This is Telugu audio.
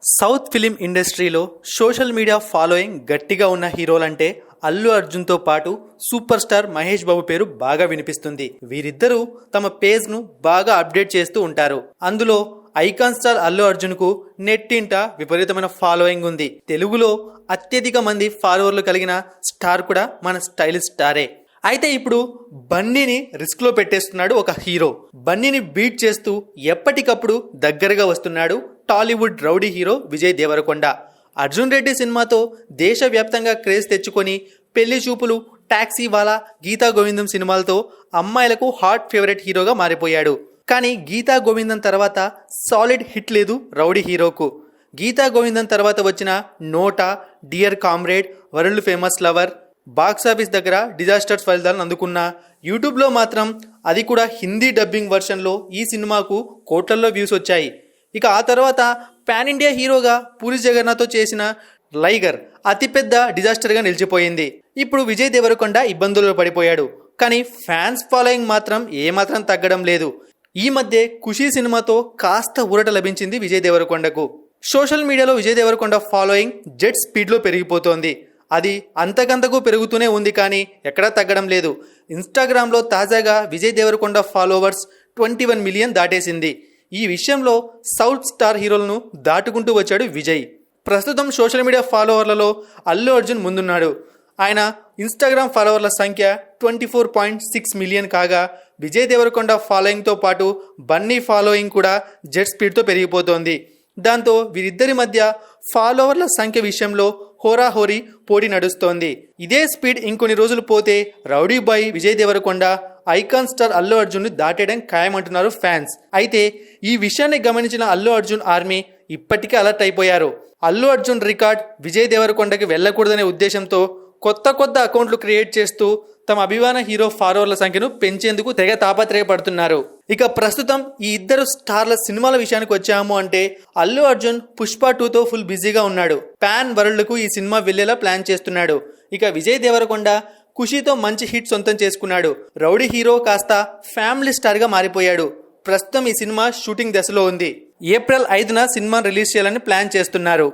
సౌత్ ఫిలిం ఇండస్ట్రీలో సోషల్ మీడియా ఫాలోయింగ్ గట్టిగా ఉన్న హీరోలంటే అల్లు అర్జున్తో పాటు సూపర్ స్టార్ మహేష్ బాబు పేరు బాగా వినిపిస్తుంది. వీరిద్దరూ తమ పేజ్ను బాగా అప్డేట్ చేస్తూ ఉంటారు. అందులో ఐకాన్ స్టార్ అల్లు అర్జున్కు నెట్టింట విపరీతమైన ఫాలోయింగ్ ఉంది. తెలుగులో అత్యధిక మంది ఫాలోవర్లు కలిగిన స్టార్ కూడా మన స్టైలిష్ స్టారే. అయితే ఇప్పుడు బన్నీని రిస్క్ లో పెట్టేస్తున్నాడు ఒక హీరో. బన్నీని బీట్ చేస్తూ ఎప్పటికప్పుడు దగ్గరగా వస్తున్నాడు టాలీవుడ్ రౌడీ హీరో విజయ్ దేవరకొండ. అర్జున్ రెడ్డి సినిమాతో దేశవ్యాప్తంగా క్రేజ్ తెచ్చుకొని పెళ్లి చూపులు, టాక్సీ వాలా, గీతా గోవిందం సినిమాలతో అమ్మాయిలకు హాట్ ఫేవరెట్ హీరోగా మారిపోయాడు. కానీ గీతా గోవిందం తర్వాత సాలిడ్ హిట్ లేదు రౌడీ హీరోకు. గీతా గోవిందం తర్వాత వచ్చిన NOTA, dear comrade, world famous lover box office దగ్గర డిజాస్టర్స్ ఫలితాలను అందుకున్న యూట్యూబ్లో మాత్రం అది కూడా హిందీ డబ్బింగ్ వర్షన్లో ఈ సినిమాకు కోట్లల్లో వ్యూస్ వచ్చాయి. ఇక ఆ తర్వాత పాన్ ఇండియా హీరోగా పూరి జగన్నాథ్తో చేసిన లైగర్ అతిపెద్ద డిజాస్టర్గా నిలిచిపోయింది. ఇప్పుడు విజయ్ దేవరకొండ ఇబ్బందుల్లో పడిపోయాడు. కానీ ఫ్యాన్స్ ఫాలోయింగ్ మాత్రం ఏమాత్రం తగ్గడం లేదు. ఈ మధ్య ఖుషీ సినిమాతో కాస్త ఊరట లభించింది విజయ్ దేవరకొండకు. సోషల్ మీడియాలో విజయ్ దేవరకొండ ఫాలోయింగ్ జెట్ స్పీడ్లో పెరిగిపోతోంది. అది అంతకంతకు పెరుగుతూనే ఉంది, కానీ ఎక్కడా తగ్గడం లేదు. ఇన్స్టాగ్రామ్లో తాజాగా విజయ్ దేవరకొండ ఫాలోవర్స్ 21 మిలియన్ దాటేసింది. ఈ విషయంలో సౌత్ స్టార్ హీరోలను దాటుకుంటూ వచ్చాడు విజయ్. ప్రస్తుతం సోషల్ మీడియా ఫాలోవర్లలో అల్లు అర్జున్ ముందున్నాడు. ఆయన ఇన్స్టాగ్రామ్ ఫాలోవర్ల సంఖ్య 24.6 మిలియన్ కాగా విజయ్ దేవరకొండ ఫాలోయింగ్తో పాటు బన్నీ ఫాలోయింగ్ కూడా జెట్ స్పీడ్తో పెరిగిపోతోంది. దాంతో వీరిద్దరి మధ్య ఫాలోవర్ల సంఖ్య విషయంలో హోరాహోరీ పోటీ నడుస్తోంది. ఇదే స్పీడ్ ఇంకొన్ని రోజులు పోతే rowdy boy Vijay Devarakonda icon star Allu అర్జున్ను దాటేయడం ఖాయమంటున్నారు ఫ్యాన్స్. అయితే ఈ విషయాన్ని గమనించిన అల్లు అర్జున్ ఆర్మీ ఇప్పటికే అలర్ట్ అయిపోయారు. అల్లు అర్జున్ రికార్డ్ విజయ్ దేవరకొండకి వెళ్ళకూడదనే ఉద్దేశంతో కొత్త అకౌంట్లు క్రియేట్ చేస్తూ తమ అభిమాన హీరో ఫాలోవర్ల సంఖ్యను పెంచేందుకు తెగ తాపత్రయపడుతున్నారు. ఇక ప్రస్తుతం ఈ ఇద్దరు స్టార్ల సినిమాల విషయానికి వచ్చాము అంటే అల్లు అర్జున్ పుష్ప 2తో ఫుల్ బిజీగా ఉన్నాడు. పాన్ వరల్డ్కు ఈ సినిమా వెళ్లేలా ప్లాన్ చేస్తున్నాడు. ఇక విజయ్ దేవరకొండ ఖుషీతో మంచి హిట్ సొంతం చేసుకున్నాడు. రౌడీ హీరో కాస్త ఫ్యామిలీ స్టార్గా మారిపోయాడు. ప్రస్తుతం ఈ సినిమా షూటింగ్ దశలో ఉంది. ఏప్రిల్ 5న సినిమా రిలీజ్ చేయాలని ప్లాన్ చేస్తున్నారు.